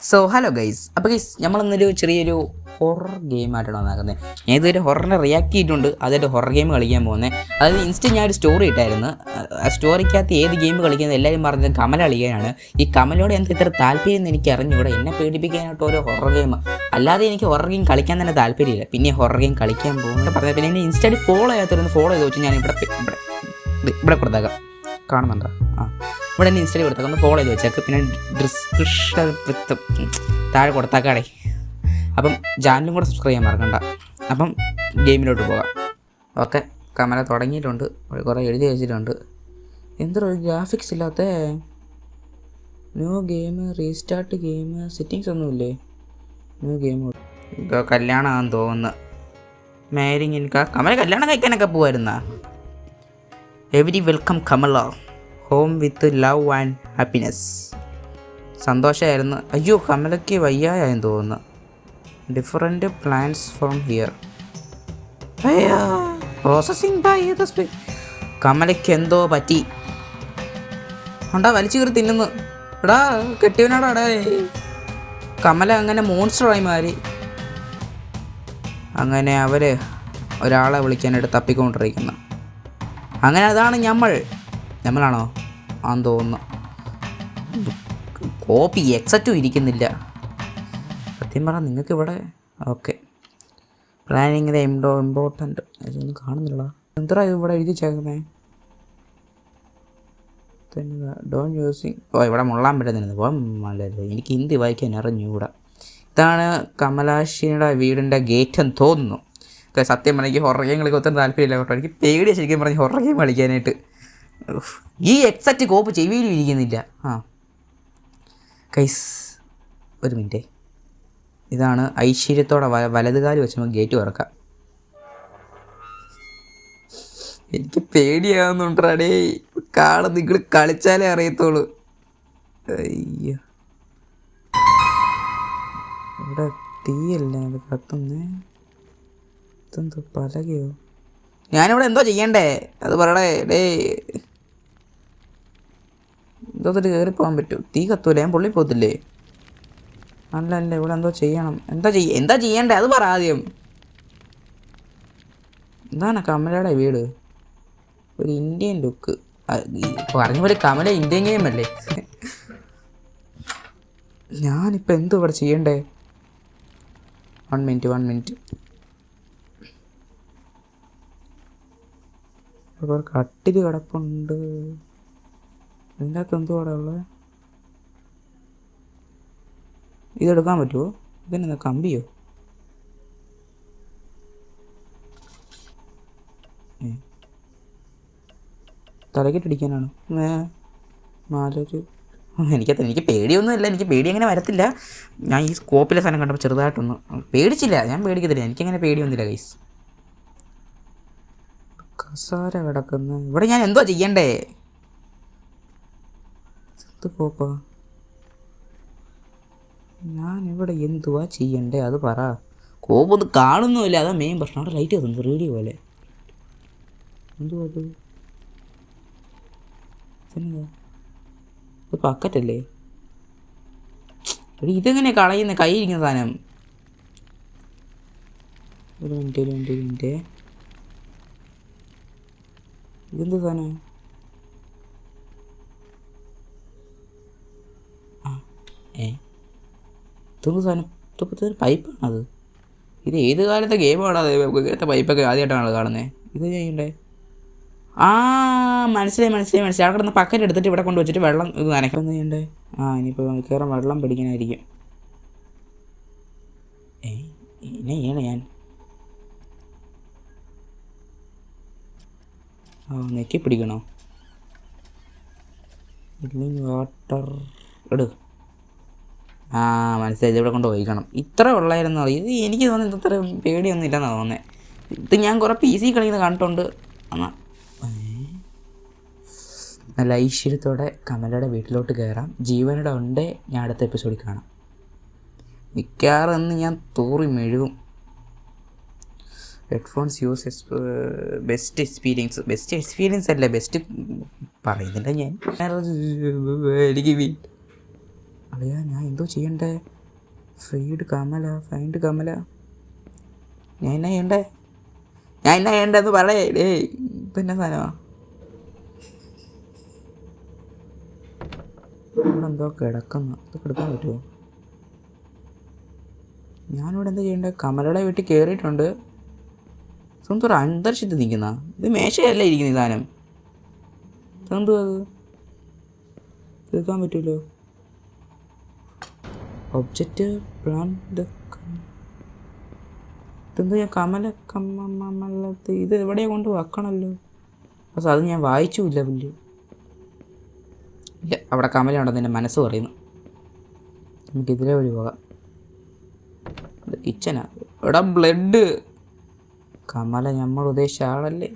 So hello guys. അപ്പോൾ guys നമ്മളിന്നൊരു ചെറിയൊരു horror ഗെയിമായിട്ടാണ് വന്നേക്കുന്നത്. ഞാൻ ഇതുവരെ ഹൊററിനെ റിയാക്ട് ചെയ്തിട്ടുണ്ട്, അതായത് ഹൊറർ ഗെയിം കളിക്കാൻ പോകുന്നത്. അതായത് ഇൻസ്റ്റന്റ് ഞാനൊരു സ്റ്റോറി ഇട്ടായിരുന്നു. ആ സ്റ്റോറിക്കകത്ത് ഏത് ഗെയിം കളിക്കുന്നത് എല്ലാവരും പറഞ്ഞത് കമല കളിക്കാനാണ്. ഈ കമലോട് എന്താ ഇത്ര താല്പര്യം എന്ന് എനിക്ക് അറിഞ്ഞുകൂടെ. എന്നെ പേടിപ്പിക്കാനായിട്ട് ഓരോ ഹൊറർ ഗെയിം, അല്ലാതെ എനിക്ക് ഹൊറർ ഗെയിം കളിക്കാൻ തന്നെ താല്പര്യമില്ല. പിന്നെ ഹൊറർ ഗെയിം കളിക്കാൻ പോകുന്നത് പറഞ്ഞാൽ പിന്നെ എന്നെ ഇൻസ്റ്റന്റ് ഫോളോ ചെയ്യാത്തവരൊന്ന് ഫോളോ ചെയ്ത് വെച്ച് ഞാൻ ഇവിടെ കൊടുത്തേക്കാം. കാണുന്നുണ്ടോ? ഇവിടെ തന്നെ ഇൻസ്റ്റയിൽ കൊടുത്തേക്കാം, ഒന്ന് ഫോളോ ചെയ്ത് വെച്ചേക്ക്. പിന്നെ ഡിസ്ക്രിപ്ഷൻ താഴെ കൊടുത്താക്കാടേ. അപ്പം ചാനലും കൂടെ സബ്സ്ക്രൈബ് ചെയ്യാൻ മറക്കണ്ട. അപ്പം ഗെയിമിലോട്ട് പോകാം. ഓക്കെ, കമല തുടങ്ങിയിട്ടുണ്ട്, കുറേ എഴുതി വെച്ചിട്ടുണ്ട്. എന്തൊരു ഗ്രാഫിക്സ് ഇല്ലാത്ത new game, restart game, settings ഒന്നുമില്ലേ? ന്യൂ ഗെയിം ഇതോ കല്യാണമാണെന്ന് തോന്നുന്നു. മാരിങ് എനിക്ക് കമല കല്യാണം കഴിക്കാനൊക്കെ പോവായിരുന്നാ? Every welcome Kamala home with love and happiness. സന്തോഷമായിരുന്നു. അയ്യോ, കമലയ്ക്ക് വയ്യായെന്ന് തോന്നുന്നു. Different plans from here. അയ്യോ, പ്രോസസ്സിങ് ബൈ ദ സ്പീഡ്. കമലയ്ക്ക് എന്തോ പറ്റി. ഉണ്ടാ വലിച്ചു കയറി തിന്നുന്നു. എടാ കെട്ടിയവനാടാ. കമല അങ്ങനെ മോൺസ്റ്ററായി മാറി. അങ്ങനെ അവർ ഒരാളെ വിളിക്കാനായിട്ട് തപ്പിക്കൊണ്ടിരിക്കുന്നു. അങ്ങനെ അതാണ് നമ്മളാണോ ആന്ന് തോന്നുന്നു. കോപ്പി എക്സറ്റും ഇരിക്കുന്നില്ല. സത്യം പറഞ്ഞാൽ നിങ്ങൾക്ക് ഇവിടെ ഓക്കെ പ്ലാനിങ് ഇമ്പോർട്ടൻ്റ് അതൊന്നും കാണുന്നില്ല. എന്താ ഇവിടെ എഴുതി ചേർക്കുന്നേ? Don using. ഇവിടെ മുള്ളാൻ പറ്റുന്നില്ല. എനിക്ക് ഹിന്ദി വായിക്കാൻ അറിഞ്ഞൂടാ. ഇതാണ് കമലാഷിയുടെ വീടിൻ്റെ ഗേറ്റ് എന്ന് തോന്നുന്നു. സത്യം പറഞ്ഞാൽ എനിക്ക് ഹൊറർ ഗെയിം കളിക്കാൻ ഒത്തിരി താല്പര്യമില്ല കേട്ടോ. എനിക്ക് പേടിയാണ് ശരിക്കും പറഞ്ഞ് ഹൊറർ ഗെയിം കളിക്കാനായിട്ട്. ഈ എക്സാക്റ്റ് കോപ്പ് ചെവിയിലും ഇരിക്കുന്നില്ല. കൈസ് ഒരു മിനിറ്റ്. ഇതാണ് ഐശ്വര്യത്തോടെ വലതുകാല് വെച്ച് നമുക്ക് ഗേറ്റ് തുറക്കാം. എനിക്ക് പേടിയാവുന്നുണ്ടേ. നിങ്ങൾ കളിച്ചാലേ അറിയത്തുള്ളൂ. അയ്യോ, ഇവിടെ തീയല്ലേ അത് കത്തുന്നേ? ഇതെന്തോ പലകയോ? ഞാനിവിടെ എന്തോ ചെയ്യണ്ടേ അത് പറയടേ. എന്തോ കയറി പോകാൻ പറ്റും? തീ കത്തൂല, ഞാൻ പൊള്ളി പോകത്തില്ലേ? അല്ല ഇവിടെ എന്തോ ചെയ്യണം. എന്താ ചെയ്യണ്ടേ അത് പറ ആദ്യം. എന്താണ് കമലയുടെ വീട്? ഒരു ഇന്ത്യൻ ലുക്ക്. പറഞ്ഞ പോലെ കമല ഇന്ത്യൻ ഗെയിം അല്ലേ? ഞാനിപ്പോൾ എന്തോ ഇവിടെ ചെയ്യണ്ടേ? One minute. കട്ടിൽ കിടപ്പുണ്ട്. അതിൻ്റെ അകത്ത് എന്തോ അവിടെ ഉള്ളത്? ഇതെടുക്കാൻ പറ്റുമോ? ഇതെന്നാ കമ്പിയോ? തലക്കെട്ടടിക്കാനാണ് നാലൊരു. എനിക്ക് പേടിയൊന്നുമില്ല. എനിക്ക് പേടി അങ്ങനെ വരത്തില്ല. ഞാൻ ഈ സ്കോപ്പിലെ സാധനം കണ്ടപ്പോൾ ചെറുതായിട്ടൊന്ന് പേടിച്ചില്ല. ഞാൻ പേടിക്കത്തില്ല. എനിക്കങ്ങനെ പേടിയൊന്നുമില്ല ഗൈസ്. കസാര കിടക്കുന്നു. ഇവിടെ ഞാൻ എന്തോ ചെയ്യണ്ടേ? കോപ്പാ, ഞാനിവിടെ എന്തുവാ ചെയ്യണ്ടേ അത് പറ. കോപ്പൊന്നും കാണുന്നുമില്ല, അതാ മെയിൻ പ്രശ്നം. അവിടെ ലൈറ്റ് കത്തുന്നു റേഡിയോ പോലെ. എന്തുവാ അത്? ഇത് പക്കറ്റല്ലേ? ഇതെങ്ങനെ കളയുന്ന കയ്യിരിക്കുന്ന സാധനം? ഒരു മിനിറ്റ്. ഇതെന്ത് സാധനം? ഇതൊന്നും സാധനം? ഇതൊക്കെ പൈപ്പാണത്. ഇത് ഏത് കാലത്തെ ഗെയിമാണ്? അത് ഇങ്ങനത്തെ പൈപ്പൊക്കെ ആദ്യമായിട്ടാണ് കാണുന്നത്. ഇത് ചെയ്യണ്ടേ? മനസ്സിലായി. അവിടെ കിടന്ന് പക്കറ്റ് എടുത്തിട്ട് ഇവിടെ കൊണ്ട് വെച്ചിട്ട് വെള്ളം ഇത് നനയ്ക്കാൻ ചെയ്യണ്ടേ? ഇനിയിപ്പോൾ മിക്കവാറും വെള്ളം പിടിക്കാനായിരിക്കും. എന്നെ ചെയ്യണേ ഞാൻ? നെക്കി പിടിക്കണോ? വാട്ടർ എടു. മനസ്സിലായി. ഇതിവിടെ കൊണ്ട് ഒഴിക്കണം. ഇത്ര ഉള്ളായിരുന്നു. ഇത് എനിക്ക് തോന്നുന്നത് ഇത്ര പേടിയൊന്നും ഇല്ലെന്നാണ് തോന്നുന്നത്. ഇത് ഞാൻ കുറേ PC കളിക്കുന്നത് കണ്ടിട്ടുണ്ട്. നല്ല ഐശ്വര്യത്തോടെ കമലയുടെ വീട്ടിലോട്ട് കയറാം. ജീവനോടെ ഉണ്ടേ ഞാൻ അടുത്ത എപ്പിസോഡിൽ കാണാം. മിക്കവാറും എന്ന് ഞാൻ തൂറി മെഴുകും. ഹെഡ്ഫോൺസ് യൂസ് ബെസ്റ്റ് എക്സ്പീരിയൻസ് അല്ല, ബെസ്റ്റ് പറയുന്നില്ല ഞാൻ. എനിക്ക് അളിയാ ഞാൻ എന്തോ ചെയ്യണ്ടേ? ഫൈൻഡ് കമല ഞാൻ എന്നാ ചെയ്യണ്ടെന്ന് പറയേ. പിന്നെ സാധനമാ ഇവിടെ എന്തോ കിടക്കുന്നു. ഇത് കിടക്കാൻ പറ്റുമോ? ഞാനിവിടെ എന്താ ചെയ്യണ്ടേ? കമലയുടെ വീട്ടിൽ കയറിയിട്ടുണ്ട്. സ്വന്തം ഒരു അന്തരീക്ഷത്തിൽ നിൽക്കുന്ന ഇത് മേശയല്ലേ ഇരിക്കുന്ന ഈ സാധനം. ഇതെന്തോ അത് തീർക്കാൻ പറ്റുമല്ലോ. ഒബ്ജക്റ്റ് പ്ലാൻ ഇതെന്തോ ഞാൻ കമലത്ത് ഇത് എവിടെയാണ് കൊണ്ട് വെക്കണമല്ലോ. പക്ഷെ അത് ഞാൻ വായിച്ചുമില്ല പുല്ല്. ഇല്ല അവിടെ കമലയുണ്ടെന്ന് എൻ്റെ മനസ്സ് പറയുന്നു. നമുക്കിതിലെ വഴി പോകാം. കിച്ചനാ ഇവിടെ ബ്ലഡ്. കമല നമ്മൾ ഉദ്ദേശിച്ച ആളല്ലേ?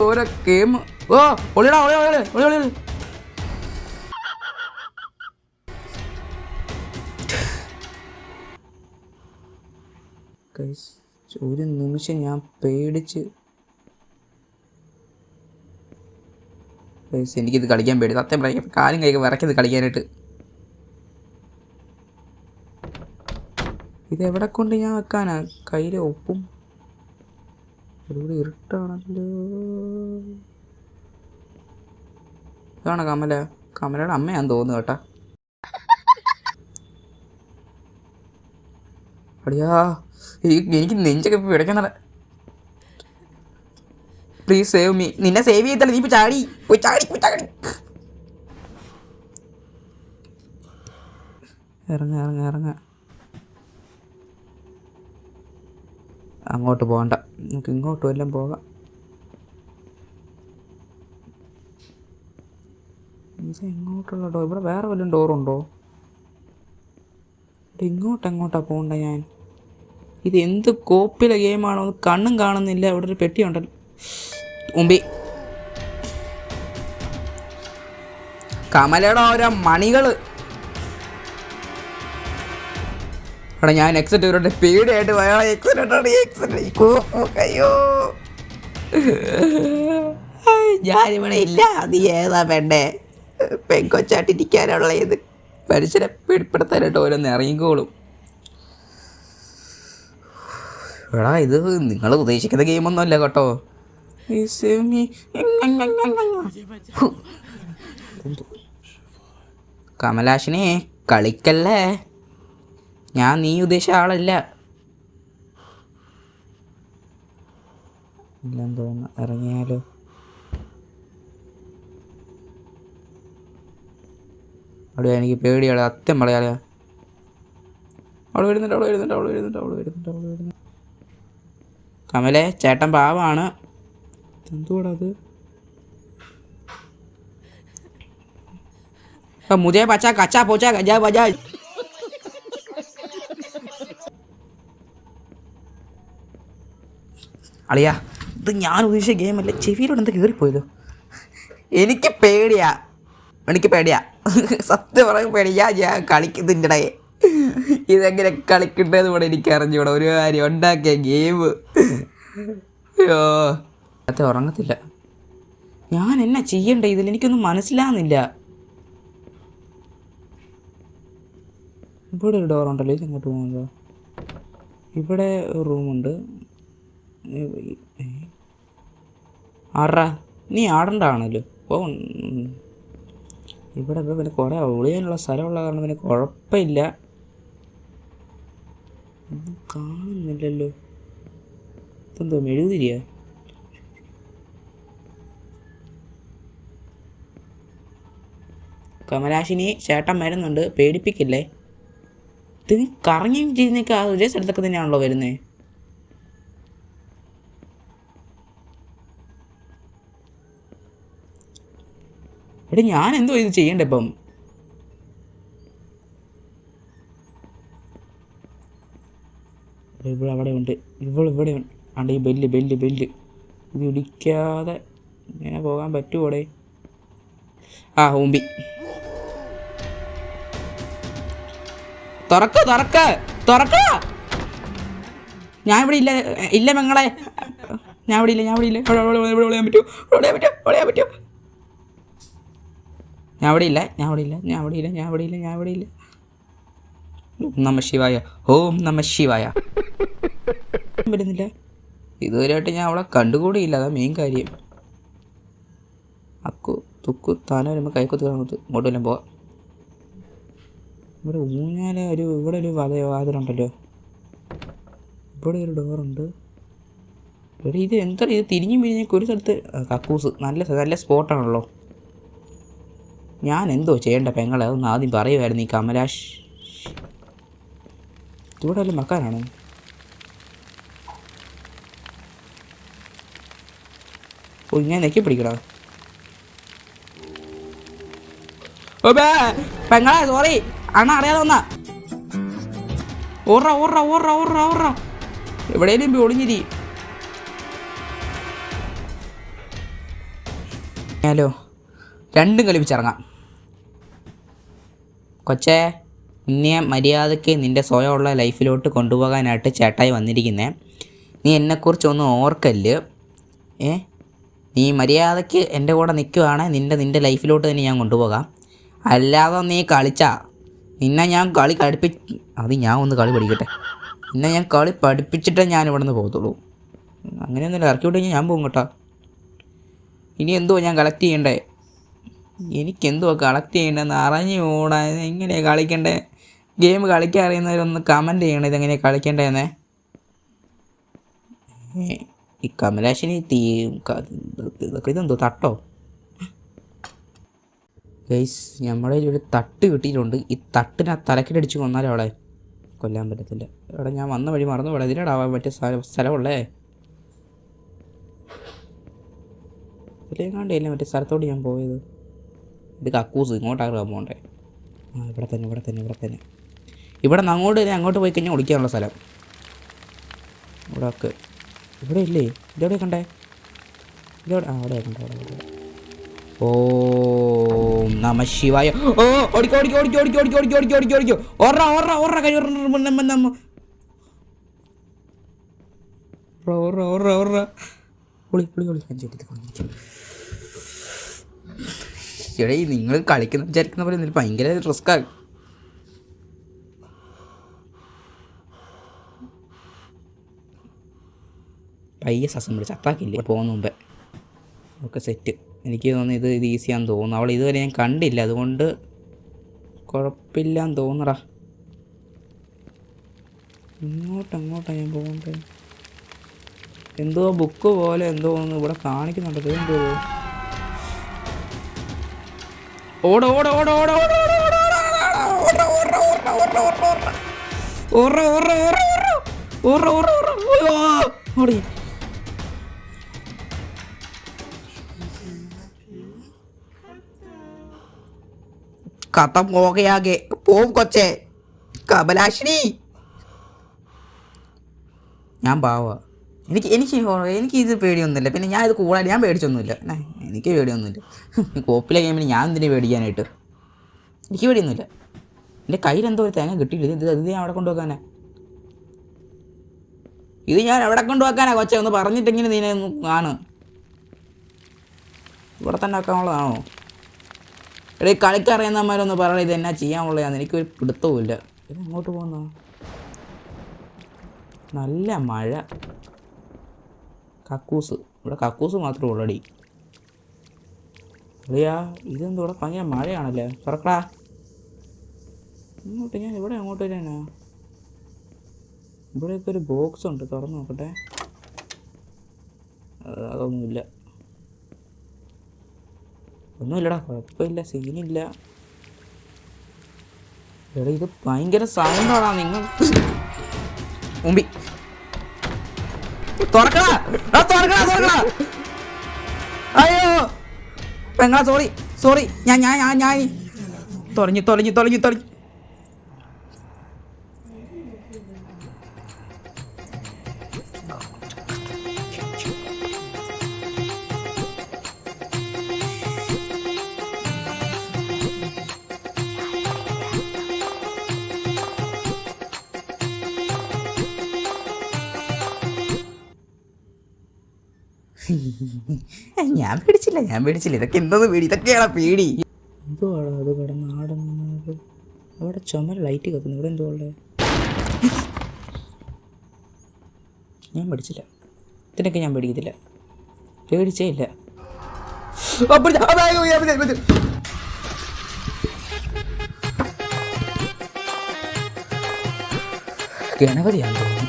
ഓരോ ഗെയിം. ഓ ഒളിയടാ ഒളിയ. ഒരു നിമിഷം ഞാൻ പേടിച്ച്. എനിക്കിത് കളിക്കാൻ പേടി. സത്യം പറയാം കാലും കൈക്ക് വിറയ്ക്കത് കളിക്കാനായിട്ട്. ഇതെവിടെ കൊണ്ട് ഞാൻ വെക്കാനാ? കയ്യിലെ ഒപ്പും ഇവിടെ ഇരുട്ടാണല്ലോ. ഇതാണ് കമലയുടെ അമ്മയാന്ന് തോന്നുന്നു കേട്ടാ. അടിയാ എനിക്ക് നെഞ്ചൊക്കെ പിടയ്ക്കുന്ന. Please save me. നിന്നെ സേവ് ചെയ്തല്ലേ നീ ഇപ്പോൾ ചാടി. ഇറങ്ങ. അങ്ങോട്ട് പോകണ്ട, നമുക്ക് ഇങ്ങോട്ട് വല്ലതും പോകാം. ഇത് എങ്ങോട്ടുള്ള ഡോർ? ഇവിടെ വേറെ വല്ലതും ഡോറുണ്ടോ? എങ്ങോട്ടാ പോകണ്ട ഞാൻ? ഇത് എന്ത് കോപ്പിലെ ഗെയിമാണോ? കണ്ണും കാണുന്നില്ല. ഇവിടെ ഒരു പെട്ടി ഉണ്ടല്ലോ മുമ്പി. കമലയുടെ ഓരോ മണികൾ. എടാ ഞാൻ എക്സിറ്റ് ഇവരുടെ പേടിയായിട്ട് അയ്യോ ഞാനിവിടെ ഇല്ല. അത് ഏതാ പെണ്ണെ പെങ്കൊച്ചായിട്ടിരിക്കാനുള്ള ഇത് മനുഷ്യരെ പിടിപ്പെടുത്താനായിട്ട് ഓരോന്ന് ഇറങ്ങിക്കോളും. എടാ ഇത് നിങ്ങൾ ഉദ്ദേശിക്കുന്ന ഗെയിമൊന്നും അല്ല കേട്ടോ. കമലാഷിനെ കളിക്കല്ലേ. ഞാൻ നീ ഉദ്ദേശിച്ച ആളല്ല. ഇല്ലെന്ന് തോന്നുന്നു. ഇറങ്ങിയാലോ? അവിടെ എനിക്ക് പേടിയാണ്. അത്യം പറയാലോ. അവൾ വരുന്നുണ്ട്. കമലേ ചേട്ടൻ പാവാണ്. എന്തുകൂടാ അത്? മുതേ പച്ച കച്ചാ പോച്ചാ ഗജാ ബജാ. അളിയാ ഇത് ഞാൻ ഉദ്ദേശിച്ച ഗെയിമല്ല. ചെവിയിലൂടെ എന്താ കയറിപ്പോയല്ലോ. എനിക്ക് പേടിയാ സത്യം പറയാൻ പേടിയാ. ഞാൻ കളിക്കുന്നുണ്ടേ. ഇതെങ്ങനെ കളിക്കണ്ടേന്ന് കൂടെ എനിക്ക് അറിഞ്ഞൂടാ. ഒരു കാര്യം ഉണ്ടാക്കിയ ഗെയിം. അയ്യോ അത് ഉറങ്ങത്തില്ല. ഞാൻ എന്നാ ചെയ്യണ്ടേ ഇതിൽ? എനിക്കൊന്നും മനസ്സിലാകുന്നില്ല. ഇവിടെ ഒരു ഡോറുണ്ടല്ലോ. ഇത് അങ്ങോട്ട് പോകുന്നതോ? ഇവിടെ ഒരു റൂമുണ്ട്. ആടാ നീ ആടണ്ടാണല്ലോ. ഓ ഇവിടെ പിന്നെ കുറേ ഒളിയാനുള്ള സ്ഥലമുള്ള കാരണം പിന്നെ കുഴപ്പമില്ല. ഒന്നും കാണുന്നില്ലല്ലോ. ഇതെന്തോ മെഴുകുതിരിയാ? കമലാഷിനി ചേട്ടൻ വരുന്നുണ്ട്, പേടിപ്പിക്കില്ലേ. ഇത് നീ കറങ്ങിയും ചെയ്യുന്നൊക്കെ ഒരേ സ്ഥലത്തൊക്കെ തന്നെയാണല്ലോ വരുന്നത്. എടാ ഞാൻ എന്തോ ഇത് ചെയ്യണ്ടേ ഇപ്പം? അവിടെ ഉണ്ട്. ഇവിടെ ഉണ്ട്. ഈ ബെല്ല് ഇത് ഇടിക്കാതെ ഇങ്ങനെ പോകാൻ പറ്റുമോടെ? ആ ഹൂമ്പി തുറക്ക. ഞാൻ ഇവിടെ ഇല്ല പെങ്ങളെ. ഞാൻ ഇവിടെ ഇല്ല. പറ്റുമോ? ഞാൻ അവിടെ ഇല്ല, ഞാൻ അവിടെ ഇല്ല, ഞാൻ അവിടെ ഇല്ല, ഞാൻ അവിടെ ഇല്ല, ഞാൻ അവിടെ ഇല്ല. ഓം നമ ശിവായ, ഓം നമ ശിവായ. വരുന്നില്ല. ഇതുവരെയായിട്ട് ഞാൻ അവളെ കണ്ടുകൂടിയില്ല, അതാ മെയിൻ കാര്യം. അക്കു തുക്കു താന വരുമ്പോൾ കൈക്കൊത്ത് കാണത്ത് ഇങ്ങോട്ട് വല്ലതും പോവാം. ഇവിടെ ഊഞ്ഞാല ഇവിടെ ഒരു വാതിലുണ്ടല്ലോ, ഇവിടെ ഒരു ഡോറുണ്ട്. ഇവിടെ ഇത് എന്താ ഇത് തിരിഞ്ഞും പിരിഞ്ഞൊക്കെ ഒരു സ്ഥലത്ത്. കക്കൂസ് നല്ല സ്പോട്ടാണല്ലോ. ഞാൻ എന്തോ ചെയ്യേണ്ട പെങ്ങളെ, അതൊന്ന് ആദ്യം പറയുമായിരുന്നു ഈ കമലാഷ്. ഇവിടെ വല്ല മക്കാനാണോ? ഓ ഞാൻ നെക്കി പിടിക്കടാ. ഓ പെങ്ങളെ സോറി അണ്ണ അറിയാതെ വന്നാ. ഓർറ എവിടെയും ഒളിഞ്ഞിരി. ഹലോ, രണ്ടും കളിപ്പിച്ചിറങ്ങാം. കൊച്ചേ, നിന്നെ മര്യാദയ്ക്ക് നിൻ്റെ സ്വയമുള്ള ലൈഫിലോട്ട് കൊണ്ടുപോകാനായിട്ട് ചേട്ടായി വന്നിരിക്കുന്നേ. നീ എന്നെക്കുറിച്ചൊന്നും ഓർക്കല്ല്. നീ മര്യാദയ്ക്ക് എൻ്റെ കൂടെ നിൽക്കുവാണെങ്കിൽ നിൻ്റെ ലൈഫിലോട്ട് തന്നെ ഞാൻ കൊണ്ടുപോകാം. അല്ലാതെ നീ കളിച്ചാ നിന്നെ ഞാൻ കളി അത് ഞാൻ ഒന്ന് കളി പഠിക്കട്ടെ. നിന്നെ ഞാൻ കളി പഠിപ്പിച്ചിട്ടേ ഞാൻ ഇവിടെ നിന്ന് പോകത്തുള്ളൂ. അങ്ങനെയൊന്നുമില്ല, ഇറക്കി വിട്ട് കഴിഞ്ഞാൽ ഞാൻ പോകും കേട്ടോ. ഇനി എന്തുവാ ഞാൻ കളക്ട് ചെയ്യണ്ടേ? എനിക്കെന്തുവാ കളക്ട് ചെയ്യേണ്ടതെന്ന് അറിഞ്ഞു കൂടാ. എങ്ങനെയാണ് കളിക്കണ്ടേ? ഗെയിം കളിക്കാൻ അറിയുന്നവരൊന്ന് കമൻറ്റ് ചെയ്യണം ഇതെങ്ങനെയാണ് കളിക്കേണ്ടതെന്നേ. ഈ കമലാശിനി ഇതെന്തോ തട്ടോ? ഗൈസ്, നമ്മുടെ ഒരു തട്ട് കിട്ടിയിട്ടുണ്ട്. ഈ തട്ടിനെ തലക്കിലടിച്ച് കൊന്നാലും അവളെ കൊല്ലാൻ പറ്റത്തില്ല. അവിടെ ഞാൻ വന്ന വഴി മറന്നു പോടാ. ഇതിലാടാവാൻ പറ്റിയ സ്ഥലമുള്ളേ. ഇതിലേക്കാണ്ടല്ലേ മറ്റേ സ്ഥലത്തോട്ട് ഞാൻ പോയത്. ഇത് കക്കൂസ്, ഇങ്ങോട്ടാണ് പോകണ്ടേ? ഇവിടെ തന്നെ. ഇവിടെ നിന്ന് അങ്ങോട്ട് പോയി കഴിഞ്ഞാൽ ഒളിക്കാനുള്ള സ്ഥലം ഇവിടെ ഇല്ലേ? ഇതെവിടെ കണ്ടേ? അവിടെ കണ്ടേ. ഓം നമ ശിവായ. ഓ ഓടിക്കോ. എടേ, നിങ്ങൾ കളിക്കുന്ന വിചാരിക്കുന്ന പോലെ എന്നിട്ട് ഭയങ്കര റിസ്ക്കാണ്. പയ്യെ ശ്വാസം പിടിച്ച് അത്താക്കില്ലേ പോകുന്ന മുമ്പേ. Okay, set. എനിക്ക് തോന്നുന്നു ഇത് ഈസിയാന്ന് തോന്നുന്നു. അവൾ ഇതുവരെ ഞാൻ കണ്ടില്ല, അതുകൊണ്ട് കുഴപ്പമില്ലാന്ന് തോന്നടാ. ഇങ്ങോട്ടാണ് ഞാൻ പോകണ്ടേ? എന്തോ ബുക്ക് പോലെ എന്തോ ഒന്ന് ഇവിടെ കാണിക്കുന്നുണ്ട്. എന്തോ ഓട കഥ പോകയാകെ പോവും കൊച്ചേ. കമലാഷിനി, ഞാൻ പാവ. എനിക്ക് ഇത് പേടിയൊന്നുമില്ല. പിന്നെ ഞാൻ ഇത് കൂടാതെ ഞാൻ പേടിച്ചൊന്നുമില്ല. എനിക്ക് പേടിയൊന്നുമില്ല. കോപ്പിലെ ഗെയിമിന് ഞാൻ എന്തിനു പേടിക്കാനായിട്ട്? എനിക്ക് പേടിയൊന്നുമില്ല. എൻ്റെ കയ്യിലെന്തോ ഒരു തേങ്ങ കിട്ടിയില്ല. ഇത് ഞാൻ അവിടെ കൊണ്ടുവെക്കാനാ. കൊച്ചെ? ഒന്ന് പറഞ്ഞിട്ടെങ്കിലും നീനെ ഒന്ന് കാണും. ഇവിടെ തന്നെ ആക്കാനുള്ളതാണോ? എടേ, കളിക്കറിയുന്നവന്മാരൊന്ന് പറയണേ ഇത് എന്നാ ചെയ്യാനുള്ളതാന്ന്. എനിക്കൊരു പിടുത്തവുമില്ല. ഇത് എങ്ങോട്ട് പോകുന്ന? നല്ല മഴ. കക്കൂസ്, ഇവിടെ കക്കൂസ് മാത്രമേ ഉള്ളടി. അതെയാ, ഇതെന്തോ ഇവിടെ ഭയങ്കര മഴയാണല്ലേ. തുറക്കടാ ഇങ്ങോട്ട്. ഞാൻ ഇവിടെ അങ്ങോട്ട് വരാനാ? ഇവിടെയൊക്കെ ഒരു ബോക്സ് ഉണ്ട്, തുറന്ന് നോക്കട്ടെ. ഒന്നുമില്ലടാ, കുഴപ്പമില്ല, സീനില്ല. എടാ, ഇത് ഭയങ്കര സൗണ്ടാണോ നിങ്ങൾ മുമ്പി? തുറക്കടാ. അയ്യോ പെങ്ങളാ, സോറി. ഞാൻ തൊലഞ്ഞു. ഞാൻ പേടിച്ചില്ല. ഇതൊക്കെ എന്തോന്ന് പേടി? ഇതൊക്കെയാണ് പേടി. എന്തുവാണ് അത് കിടന്നാടുന്നത്? അവിടെ ചുമര ലൈറ്റ് കത്തുന്നു. ഇവിടെ എന്തുവാ? ഞാൻ പഠിച്ചില്ല, ഇതിനൊക്കെ ഞാൻ പേടിക്കത്തില്ല, പേടിച്ചേ ഇല്ല. ഗണപതിയാണെന്ന് തോന്നുന്നു.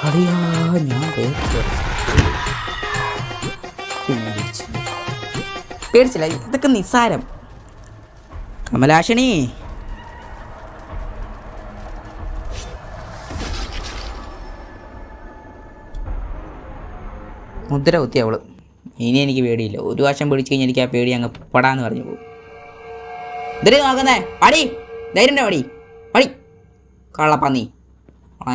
അറിയാ ഞാൻ പേടിച്ചില്ല, ഇതൊക്കെ നിസ്സാരം. കമലാഷിണി മുദ്ര കുത്തി അവള്. ഇനി എനിക്ക് പേടിയില്ല. ഒരു വർഷം പേടിച്ച് കഴിഞ്ഞാൽ എനിക്ക് ആ പേടി അങ്ങ് പടാന്ന് പറഞ്ഞു പോകും. ഇതിൽ നോക്കുന്നേ പടി, ധൈര്യം പടി പടി, കള്ളപ്പന്നി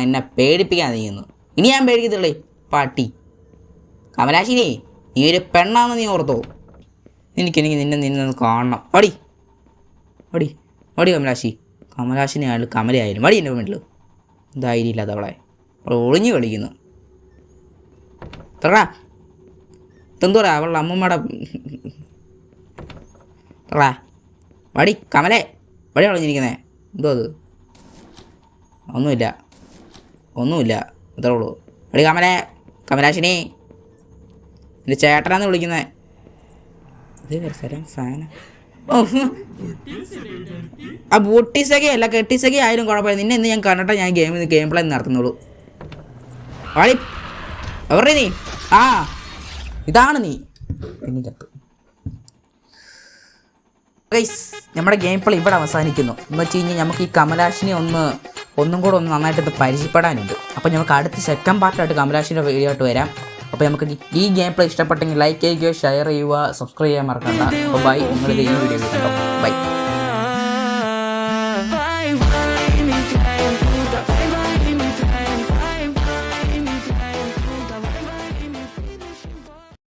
എന്നെ പേടിപ്പിക്കാൻ നീങ്ങുന്നു. ഇനി ഞാൻ പേടിക്കത്തുള്ളേ പാട്ടി. കമലാശിനി നീ ഒരു പെണ്ണാന്ന് നീ ഓർത്തോ? എനിക്കെനിക്ക് നിന്നെ കാണണം. പടി പടി പടി കമലാശി. കമലാശിനെ ആയാലും കമലയായാലും പടി എൻ്റെ വീട്ടിൽ. ധൈര്യം ഇല്ലാത്ത അവളെ ഒളിഞ്ഞു കളിക്കുന്നു. തുറടാ, ഇതെന്തോടാ അവളുടെ അമ്മമ്മയുടെ തുറടാ. വടി കമലേ, വടി ഒളിഞ്ഞിരിക്കുന്നേ. എന്തോ അത്? ഒന്നുമില്ല ഒന്നുമില്ല, അത്രേ ഉള്ളൂ. വടി കമലേ, കമലാശിനി എൻ്റെ ചേട്ടനാന്ന് വിളിക്കുന്നത്. അതേ സ്ഥലം ഫാന. ആ ബൂട്ടിസൊക്കെ കെട്ടിസൊക്കെ ആയാലും കുഴപ്പമില്ല. നിന്നെ ഇന്ന് ഞാൻ കണ്ടിട്ട് ഞാൻ ഗെയിം പ്ലേ നടത്തുന്നുള്ളൂ. വടി എവിടെ നീ? ആ ഇതാണ് നീ. പിന്നെ ചത്തു. ഗൈസ്, നമ്മുടെ ഗെയിം പ്ലേ ഇവിടെ അവസാനിക്കുന്നു. എന്ന് വെച്ച് കഴിഞ്ഞാൽ നമുക്ക് ഈ കമലാഷിനെ ഒന്നും കൂടെ നന്നായിട്ട് പരിചയപ്പെടാനുണ്ട്. അപ്പോൾ നമുക്ക് അടുത്ത സെക്കൻഡ് പാർട്ടായിട്ട് കമലാഷിൻ്റെ വീഡിയോ ആയിട്ട് വരാം. അപ്പോൾ നമുക്ക് ഈ ഗെയിം പ്ലേ ഇഷ്ടപ്പെട്ടെങ്കിൽ ലൈക്ക് ചെയ്യുകയോ ഷെയർ ചെയ്യുക, സബ്സ്ക്രൈബ് ചെയ്യാൻ മറക്കണ്ട. അപ്പോൾ ബൈ, നിങ്ങളിത് ഈ വീഡിയോ കണ്ടോ. ബൈ.